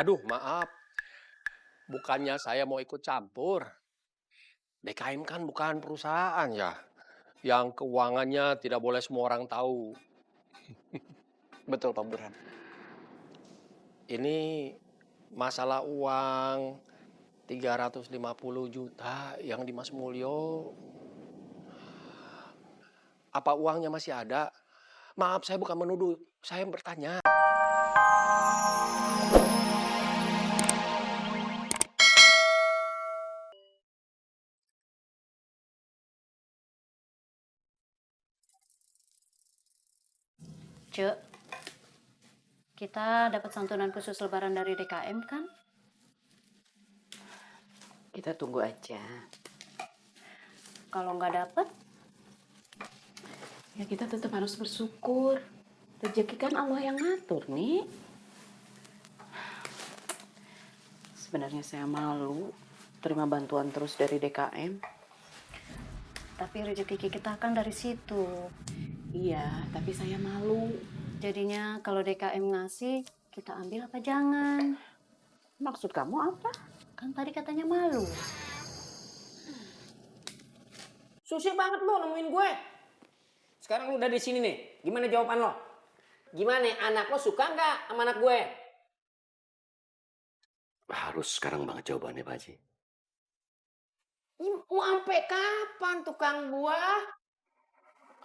Aduh, maaf. Bukannya saya mau ikut campur. DKM kan bukan perusahaan ya, yang keuangannya tidak boleh semua orang tahu. Betul Pak Burhan. Ini masalah uang 350 juta yang di Mas Mulyo. Apa uangnya masih ada? Maaf, saya bukan menuduh, saya bertanya. Cek, kita dapat santunan khusus lebaran dari DKM kan? Kita tunggu aja. Kalau nggak dapet, Ya kita tetap harus bersyukur. Rezeki kan Allah yang ngatur nih. Sebenarnya saya malu terima bantuan terus dari DKM. tapi rezeki kita kan dari situ. Iya, tapi saya malu. Jadinya kalau DKM ngasih, kita ambil apa jangan? Maksud kamu apa? Kan tadi katanya malu. Susah banget lo nemuin gue. Sekarang lu udah di sini nih. Gimana jawaban lo? Gimana anak lo suka nggak sama anak gue? Harus sekarang banget jawabannya, Pak Haji. Mau sampai kapan tukang buah?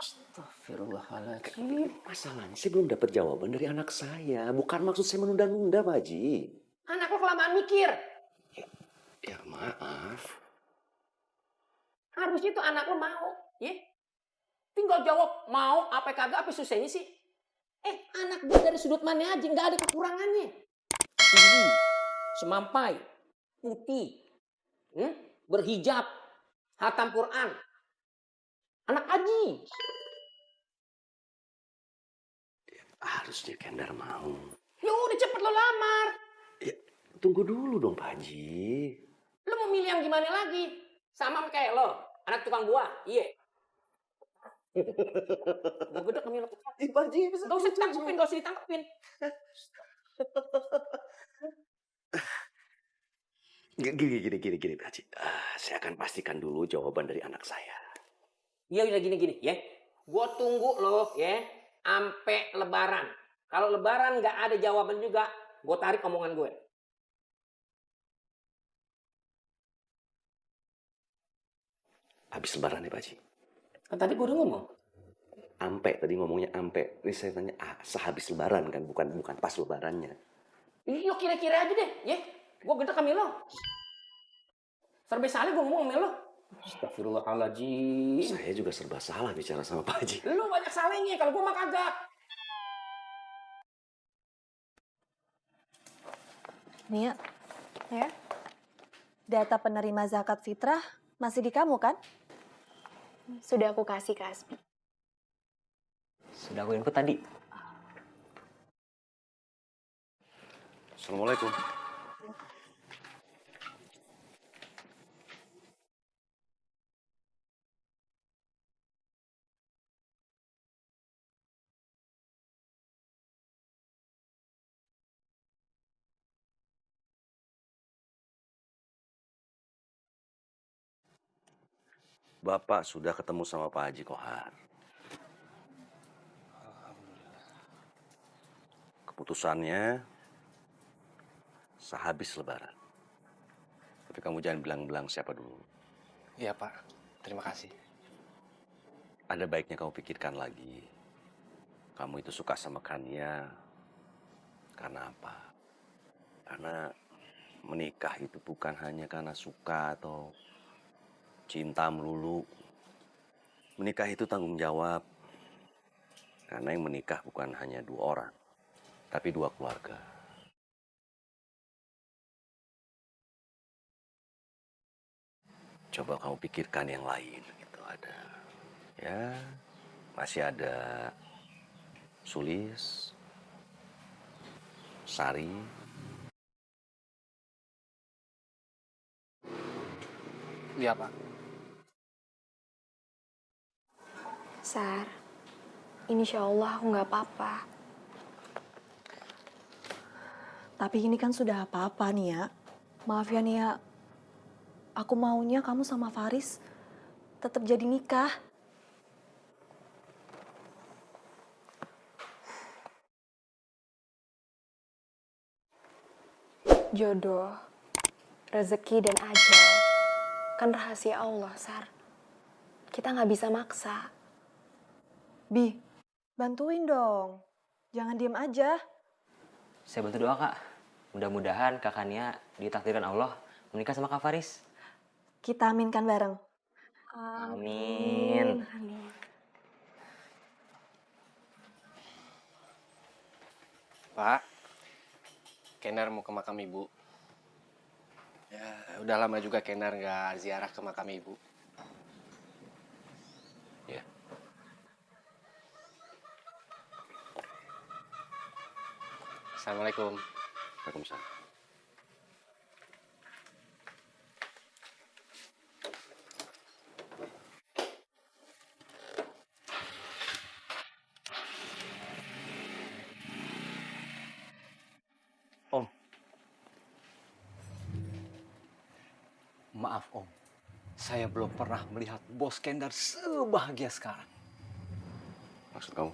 Astagfirullahaladzim. Masalahnya saya belum dapat jawaban dari anak saya. Bukan maksud saya menunda-nunda, Pak Haji. Anak lo kelamaan mikir. Ya maaf. Harusnya tuh anak lo mau, ya? Tinggal jawab mau apa kagak apa susahnya sih? Anak gue dari sudut mana aja nggak ada kekurangannya. Tinggi, semampai, putih, berhijab, hatam Quran, anak haji. Harusnya Kendar mau. Ya udah cepet lo lamar. Ya, tunggu dulu dong, Pak Haji. Lo mau milih yang gimana lagi? Sama kayak lo, anak tukang buah, iya. Gue gede kami lo. Pak Haji bisa. Gak usah ditangkepin, gak usah ditangkepin. Gini, Pak Haji. Saya akan pastikan dulu jawaban dari anak saya. Ya udah gini, ya. Gue tunggu lo, ya, sampai lebaran. Kalau lebaran nggak ada jawaban juga, gue tarik omongan gue. Habis lebaran nih, Pak Haji. Kan tadi gue udah ngomong. Ampe, tadi ngomongnya ampe. Ini saya tanya, sehabis lebaran kan, bukan pas lebarannya. Iya kira-kira aja deh, ya. Gue gede kami lo. Serba salah gue ngomong sama lo. Astagfirullahaladzim. Saya juga serba salah bicara sama Pak Haji. Lo banyak salahnya, kalau gue mah kagak. Nia, ya, data penerima zakat fitrah masih di kamu kan? Sudah aku kasih ke Asmi. Sudah aku input tadi. Assalamualaikum. Bapak sudah ketemu sama Pak Haji Kohar. Keputusannya sehabis lebaran. Tapi kamu jangan bilang-bilang siapa dulu. Iya Pak, terima kasih. Ada baiknya kamu pikirkan lagi. Kamu itu suka sama Kania karena apa? Karena menikah itu bukan hanya karena suka atau cinta melulu. Menikah itu tanggung jawab. Karena yang menikah bukan hanya 2 orang, tapi 2 keluarga. Coba kamu pikirkan yang lain. Gitu ada, ya masih ada Sulis, Sari. Iya Pak. Sar, insya Allah aku nggak apa-apa. Tapi ini kan sudah apa-apa, Nia. Maaf ya, Nia. Aku maunya kamu sama Faris tetap jadi nikah. Jodoh, rezeki, dan ajal kan rahasia Allah, Sar. Kita nggak bisa maksa. Bi, bantuin dong. Jangan diem aja. Saya bantu doa, Kak. Mudah-mudahan kakaknya ditakdirkan Allah menikah sama Kak Faris. Kita aminkan bareng. Amin. Amin. Pak, Kenar mau ke makam ibu. Ya, udah lama juga Kenar nggak ziarah ke makam ibu. Ya. Assalamualaikum. Waalaikumsalam. Maaf Om, saya belum pernah melihat Bos Kendar sebahagia sekarang. Maksud kamu?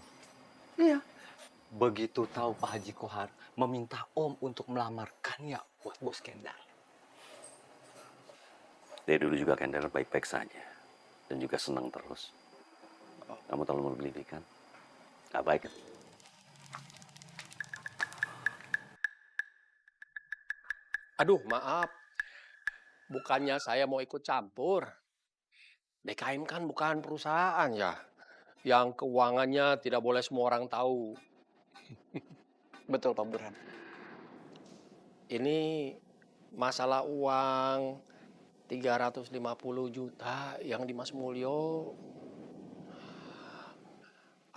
Iya. Begitu tahu Pak Haji Kohar meminta Om untuk melamarkannya buat Bos Kendar. Dari dulu juga Kendar baik-baik saja. Dan juga senang terus. Kamu terlalu berlebihan. Gak baik kan? Aduh, maaf. Bukannya saya mau ikut campur. DKM kan bukan perusahaan ya. Yang keuangannya tidak boleh semua orang tahu. Betul Pak Burhan. Ini masalah uang 350 juta yang di Mas Mulyo.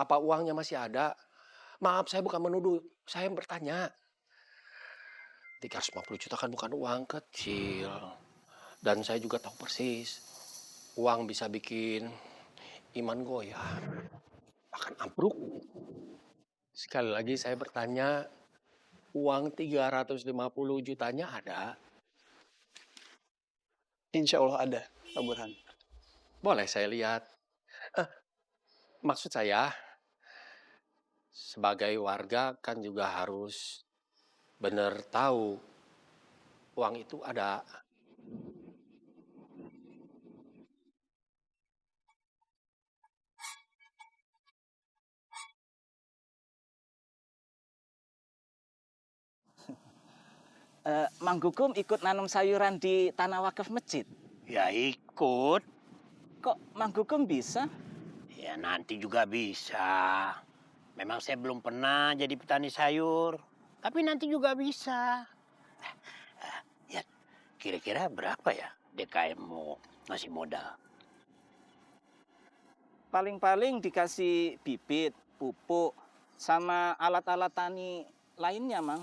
Apa uangnya masih ada? Maaf, saya bukan menuduh. Saya bertanya. 350 juta kan bukan uang kecil. Dan saya juga tahu persis. Uang bisa bikin iman goyah. Bahkan ambruk. Sekali lagi saya bertanya. Uang 350 jutanya ada? Insya Allah ada, Pak Burhan. Boleh saya lihat? Maksud saya, sebagai warga kan juga harus benar tahu uang itu ada. Mang Gugum ikut nanam sayuran di tanah wakaf masjid. Ya ikut. Kok Mang Gugum bisa? Ya nanti juga bisa. Memang saya belum pernah jadi petani sayur. Tapi nanti juga bisa. Ya, kira-kira berapa ya DKM mau ngasih modal? Paling-paling dikasih bibit, pupuk, sama alat-alat tani lainnya, Mang.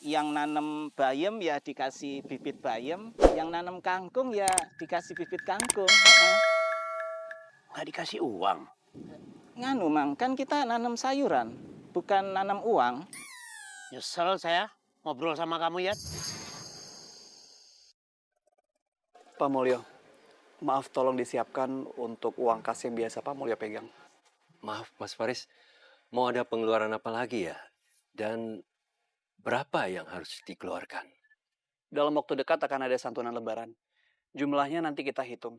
Yang nanam bayam ya dikasih bibit bayam, yang nanam kangkung ya dikasih bibit kangkung. Nggak dikasih uang? Nganu, Mang, kan kita nanam sayuran, bukan nanam uang. Nyesel saya ngobrol sama kamu ya. Pak Mulyo, maaf tolong disiapkan untuk uang kas yang biasa Pak Mulyo pegang. Maaf Mas Faris, mau ada pengeluaran apa lagi ya? Dan berapa yang harus dikeluarkan? Dalam waktu dekat akan ada santunan lebaran. Jumlahnya nanti kita hitung.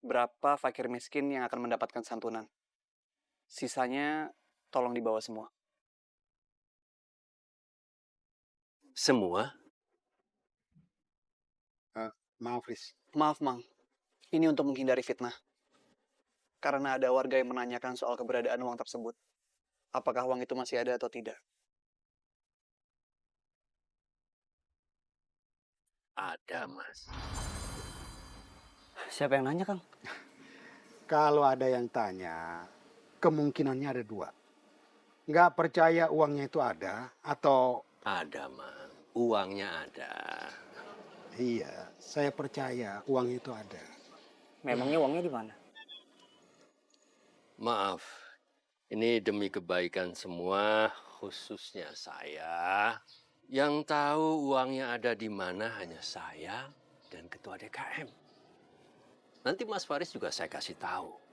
Berapa fakir miskin yang akan mendapatkan santunan. Sisanya tolong dibawa semua. Semua? Maaf, Riz. Maaf, Mang. Ini untuk menghindari fitnah. Karena ada warga yang menanyakan soal keberadaan uang tersebut. Apakah uang itu masih ada atau tidak? Ada, Mas. Siapa yang nanya, Kang? Kalau ada yang tanya, kemungkinannya ada dua. Nggak percaya uangnya itu ada, atau... Ada, Mang. Uangnya ada. Iya, saya percaya uang itu ada. Memangnya uangnya di mana? Maaf, ini demi kebaikan semua, khususnya saya. Yang tahu uangnya ada di mana hanya saya dan ketua DKM. Nanti Mas Faris juga saya kasih tahu.